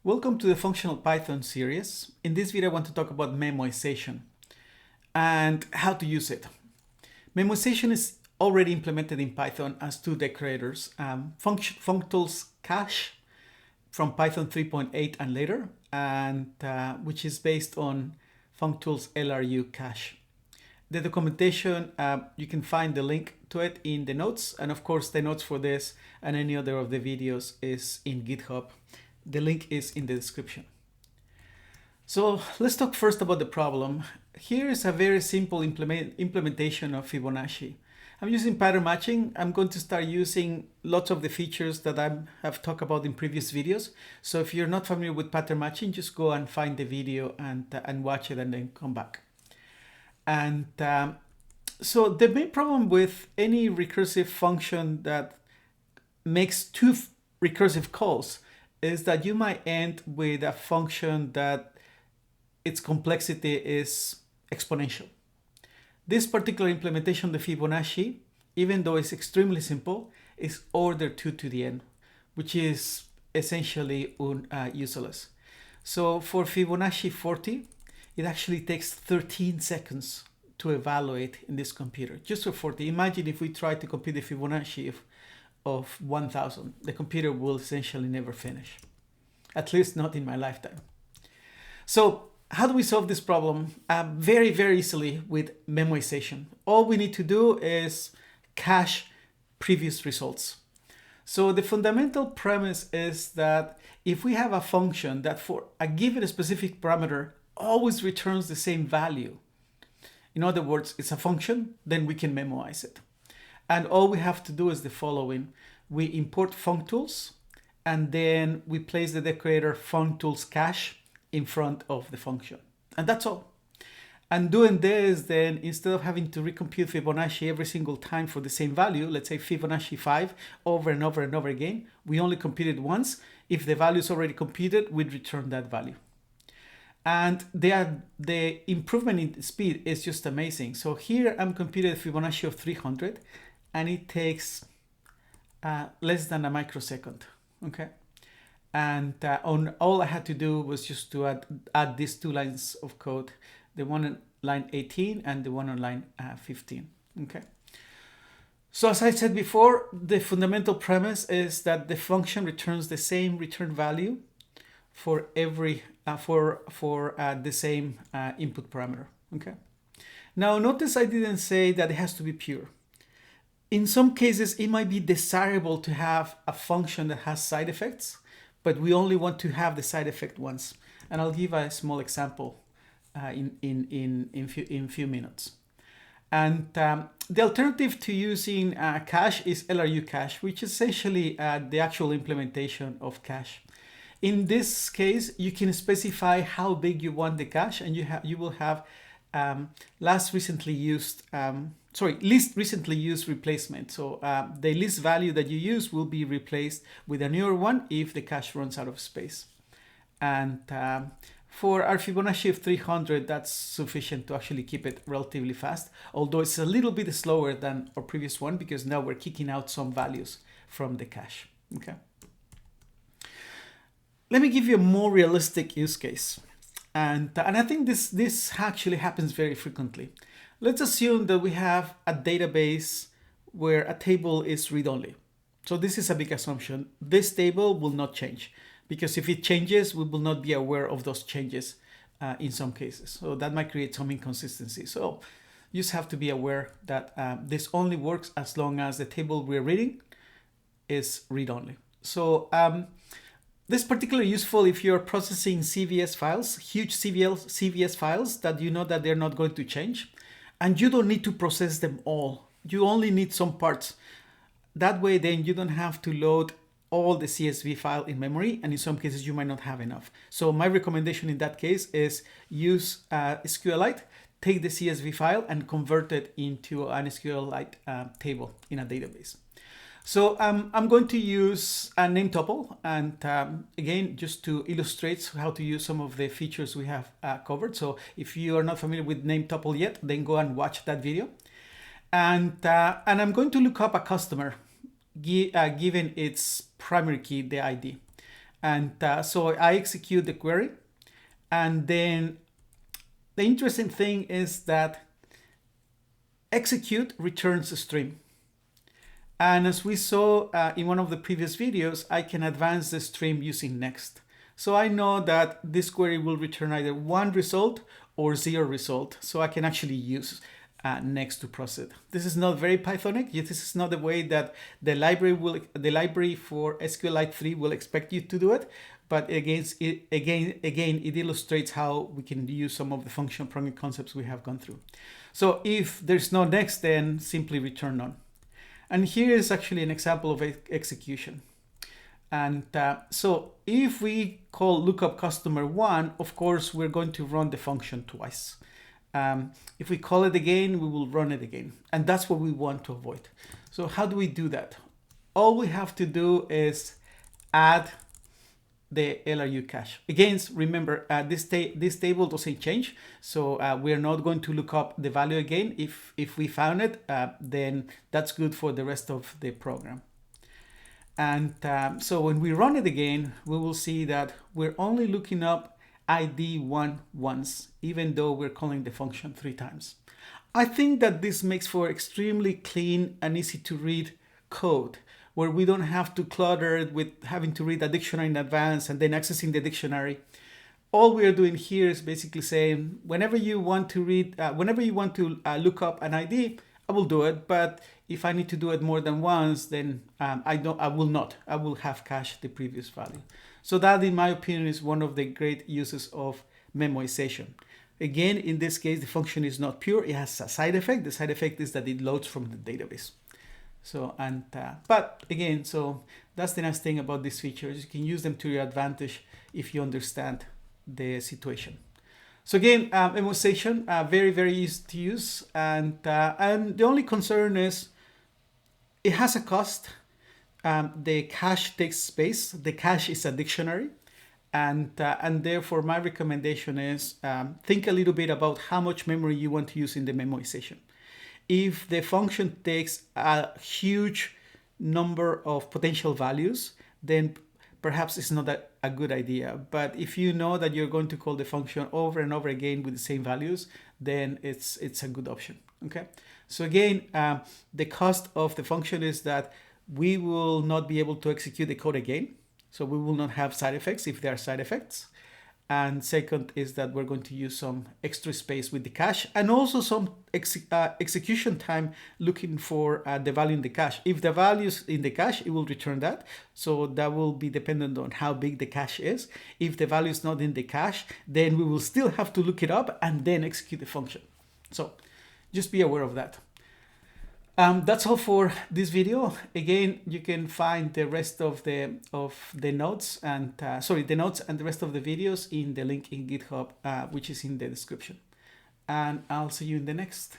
Welcome to the Functional Python series. In this video, I want to talk about memoization and how to use it. Memoization is already implemented in Python as two decorators, functools cache from Python 3.8 and later, and which is based on functools LRU cache. The documentation, you can find the link to it in the notes, and of course the notes for this and any other of the videos is in GitHub. The link is in the description. So let's talk first about the problem. Here is a very simple implementation of Fibonacci. I'm using pattern matching. I'm going to start using lots of the features that I have talked about in previous videos. So if you're not familiar with pattern matching, just go and find the video and watch it and then come back. And so the main problem with any recursive function that makes two recursive calls is that you might end with a function that its complexity is exponential. This particular implementation of the Fibonacci, even though it's extremely simple, is order 2 to the n, which is essentially useless. So for Fibonacci 40, it actually takes 13 seconds to evaluate in this computer, just for 40. Imagine if we try to compute the Fibonacci of 1000, the computer will essentially never finish, at least not in my lifetime. So how do we solve this problem? Very, very easily with memoization. All we need to do is cache previous results. So the fundamental premise is that if we have a function that for a given specific parameter always returns the same value, in other words, it's a function, then we can memoize it. And all we have to do is the following. We import functools, and then we place the decorator functools cache in front of the function. And that's all. And doing this, then instead of having to recompute Fibonacci every single time for the same value, let's say Fibonacci 5 over and over and over again, we only compute it once. If the value is already computed, we'd return that value. And the improvement in speed is just amazing. So here I'm computing Fibonacci of 300, and it takes less than a microsecond, okay? And all I had to do was just to add these two lines of code, the one on line 18 and the one on line 15, okay? So as I said before, the fundamental premise is that the function returns the same return value for every the same input parameter, okay? Now notice I didn't say that it has to be pure. In some cases, it might be desirable to have a function that has side effects, but we only want to have the side effect once. And I'll give a small example in few minutes. And the alternative to using cache is LRU cache, which is essentially the actual implementation of cache. In this case, you can specify how big you want the cache, and you will have least recently used replacement. So the least value that you use will be replaced with a newer one if the cache runs out of space. And for our Fibonacci of 300, that's sufficient to actually keep it relatively fast, although it's a little bit slower than our previous one because now we're kicking out some values from the cache, okay? Let me give you a more realistic use case. And I think this actually happens very frequently. Let's assume that we have a database where a table is read-only. So this is a big assumption. This table will not change because if it changes, we will not be aware of those changes in some cases. So that might create some inconsistency. So you just have to be aware that this only works as long as the table we're reading is read-only. So this is particularly useful if you're processing CVS files, huge CVS files that you know that they're not going to change. And you don't need to process them all. You only need some parts. That way, then you don't have to load all the CSV file in memory. And in some cases, you might not have enough. So my recommendation in that case is use SQLite, take the CSV file and convert it into an SQLite table in a database. So I'm going to use a name tuple, and again, just to illustrate how to use some of the features we have covered. So if you are not familiar with name tuple yet, then go and watch that video. And I'm going to look up a customer given its primary key, the ID. And so I execute the query. And then the interesting thing is that execute returns a stream. And as we saw in one of the previous videos, I can advance the stream using next. So I know that this query will return either 1 result or 0 result. So I can actually use next to proceed. This is not very Pythonic. This is not the way that the library for SQLite 3 will expect you to do it. But again, it illustrates how we can use some of the function programming concepts we have gone through. So if there's no next, then simply return none. And here is actually an example of execution. And so if we call lookup customer 1, of course, we're going to run the function twice. If we call it again, we will run it again. And that's what we want to avoid. So how do we do that? All we have to do is add the LRU cache. Again, remember, this table doesn't change. So we're not going to look up the value again. If we found it, then that's good for the rest of the program. And so when we run it again, we will see that we're only looking up ID1 once, even though we're calling the function 3 times. I think that this makes for extremely clean and easy to read code, where we don't have to clutter it with having to read a dictionary in advance and then accessing the dictionary. All we are doing here is basically saying, whenever you want to read, whenever you want to look up an ID, I will do it. But if I need to do it more than once, then I will not. I will have cached the previous value. So that, in my opinion, is one of the great uses of memoization. Again, in this case, the function is not pure. It has a side effect. The side effect is that it loads from the database. So, but again, so that's the nice thing about these features. You can use them to your advantage if you understand the situation. So again, memoization, very, very easy to use. And the only concern is it has a cost. The cache takes space. The cache is a dictionary. And therefore, my recommendation is think a little bit about how much memory you want to use in the memoization. If the function takes a huge number of potential values, then perhaps it's not a good idea. But if you know that you're going to call the function over and over again with the same values, then it's a good option. Okay. So again, the cost of the function is that we will not be able to execute the code again. So we will not have side effects if there are side effects. And second is that we're going to use some extra space with the cache and also some execution time looking for the value in the cache. If the value is in the cache, it will return that. So that will be dependent on how big the cache is. If the value is not in the cache, then we will still have to look it up and then execute the function. So just be aware of that. That's all for this video. Again, you can find the rest of the notes and the notes and the rest of the videos in the link in GitHub, which is in the description. And I'll see you in the next.